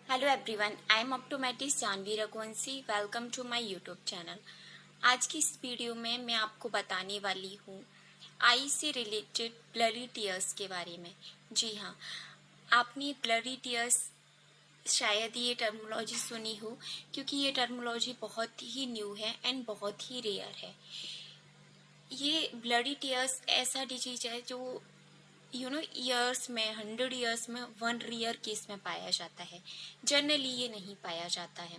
Hello everyone, I am optometrist Janhvi Raghuvanshi. Welcome to my YouTube channel. आज की इस video में मैं आपको बताने वाली हूँ आई से रिलेटेड ब्लरी टीयर्स के बारे में। जी हाँ, आपने ब्लरी टीयर्स शायद ये टर्मिनोलॉजी सुनी हो, क्योंकि ये टर्मिनोलॉजी बहुत ही न्यू है एंड बहुत ही रेयर है। ये ब्लडी टीयर्स ऐसा डिजीज है जो ईयर्स में 100 ईयर्स में 1 रेयर केस में पाया जाता है। जनरली ये नहीं पाया जाता है।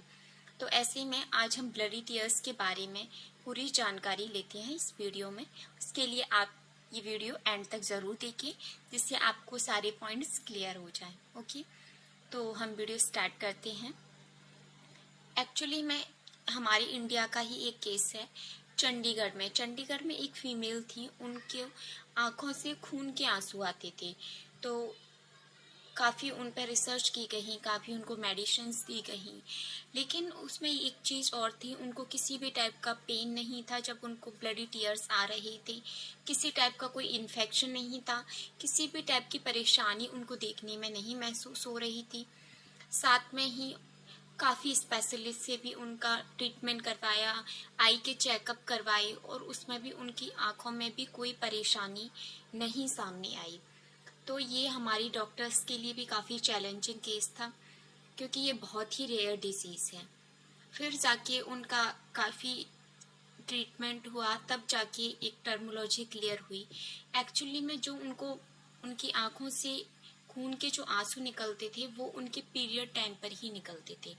तो ऐसे में आज हम ब्लडी टीयर्स के बारे में पूरी जानकारी लेते हैं इस वीडियो में। उसके लिए आप ये वीडियो एंड तक ज़रूर देखें, जिससे आपको सारे पॉइंट्स क्लियर हो जाएं। ओके, तो हम वीडियो स्टार्ट करते हैं। एक्चुअली में हमारे इंडिया का ही एक केस है। चंडीगढ़ में एक फीमेल थी, उनके आंखों से खून के आंसू आते थे। तो काफ़ी उन पर रिसर्च की गई, काफ़ी उनको मेडिसिन्स दी गई, लेकिन उसमें एक चीज़ और थी, उनको किसी भी टाइप का पेन नहीं था जब उनको ब्लडी टीयर्स आ रहे थे। किसी टाइप का कोई इन्फेक्शन नहीं था, किसी भी टाइप की परेशानी उनको देखने में नहीं महसूस हो रही थी। साथ में ही काफ़ी स्पेशलिस्ट से भी उनका ट्रीटमेंट करवाया, आई के चेकअप करवाए, और उसमें भी उनकी आंखों में भी कोई परेशानी नहीं सामने आई। तो ये हमारी डॉक्टर्स के लिए भी काफ़ी चैलेंजिंग केस था, क्योंकि ये बहुत ही रेयर डिजीज़ है। फिर जाके उनका काफ़ी ट्रीटमेंट हुआ, तब जाके एक टर्मिनोलॉजी क्लियर हुई। एक्चुअली में जो उनको उनकी आंखों से खून के जो आंसू निकलते थे वो उनके पीरियड टाइम पर ही निकलते थे,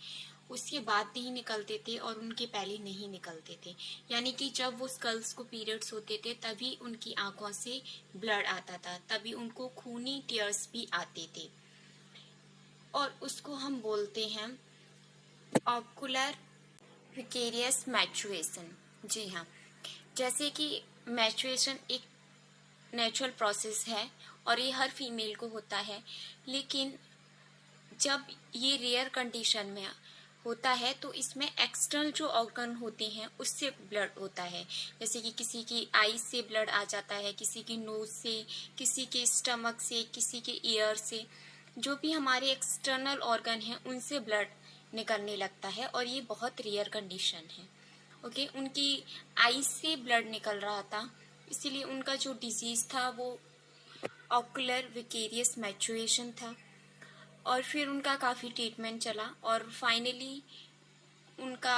उसके बाद नहीं निकलते थे और उनके पहले नहीं निकलते थे। यानी कि जब वो गर्ल्स को पीरियड्स होते थे तभी उनकी आंखों से ब्लड आता था, तभी उनको खूनी टीयर्स भी आते थे, और उसको हम बोलते हैं ऑकुलर विकेरियस मैचुरेशन। जी हाँ, जैसे कि मैचुरेशन एक नेचुरल प्रोसेस है और ये हर फीमेल को होता है, लेकिन जब ये रेयर कंडीशन में होता है तो इसमें एक्सटर्नल जो ऑर्गन होते हैं उससे ब्लड होता है। जैसे कि किसी की आई से ब्लड आ जाता है, किसी की नोज से, किसी के स्टमक से, किसी के ईयर से। जो भी हमारे एक्सटर्नल ऑर्गन हैं उनसे ब्लड निकलने लगता है, और ये बहुत रेयर कंडीशन है। ओके, उनकी आई से ब्लड निकल रहा था, इसीलिए उनका जो डिजीज था वो ऑकुलर विकेरियस मैचुरेशन था। और फिर उनका काफ़ी ट्रीटमेंट चला और फाइनली उनका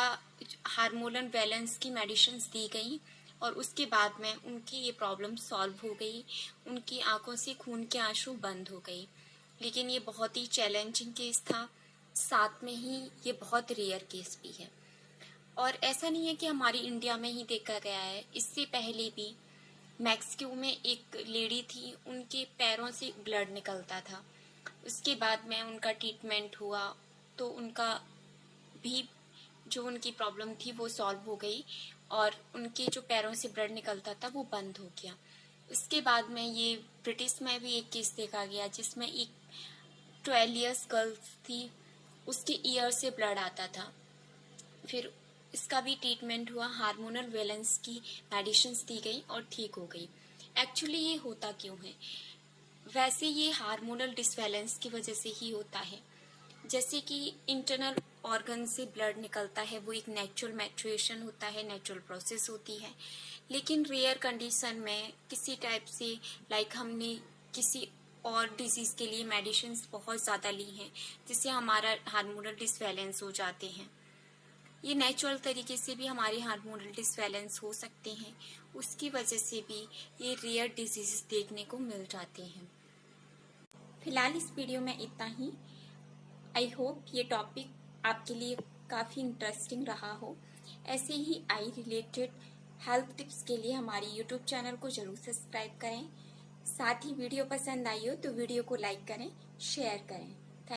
हार्मोनल बैलेंस की मेडिसिन्स दी गई, और उसके बाद में उनकी ये प्रॉब्लम सॉल्व हो गई। उनकी आंखों से खून के आंसू बंद हो गई। लेकिन ये बहुत ही चैलेंजिंग केस था, साथ में ही ये बहुत रेयर केस भी है। और ऐसा नहीं है कि हमारी इंडिया में ही देखा गया है, इससे पहले भी मैक्सिको में एक लेडी थी, उनके पैरों से ब्लड निकलता था। उसके बाद में उनका ट्रीटमेंट हुआ तो उनका भी जो उनकी प्रॉब्लम थी वो सॉल्व हो गई, और उनके जो पैरों से ब्लड निकलता था वो बंद हो गया। उसके बाद में ये ब्रिटिश में भी एक केस देखा गया, जिसमें एक 12 ईयर्स गर्ल थी, उसके ईयर से ब्लड आता था। फिर इसका भी ट्रीटमेंट हुआ, हार्मोनल बैलेंस की मेडिसिन्स दी गई और ठीक हो गई। एक्चुअली ये होता क्यों है? वैसे ये हार्मोनल डिसबैलेंस की वजह से ही होता है। जैसे कि इंटरनल ऑर्गन से ब्लड निकलता है, वो एक नेचुरल मैचुरेशन होता है, नेचुरल प्रोसेस होती है। लेकिन रेयर कंडीशन में किसी टाइप से हमने किसी और डिजीज़ के लिए मेडिसिन्स बहुत ज़्यादा ली हैं, जिससे हमारा हार्मोनल डिसबैलेंस हो जाते हैं। ये नेचुरल तरीके से भी हमारे हार्मोनल डिसबैलेंस हो सकते हैं, उसकी वजह से भी ये रेयर डिजीज़ देखने को मिल जाते हैं। फिलहाल इस वीडियो में इतना ही। आई होप ये टॉपिक आपके लिए काफ़ी इंटरेस्टिंग रहा हो। ऐसे ही आई रिलेटेड हेल्थ टिप्स के लिए हमारी यूट्यूब चैनल को जरूर सब्सक्राइब करें। साथ ही वीडियो पसंद आई हो तो वीडियो को लाइक करें, शेयर करें।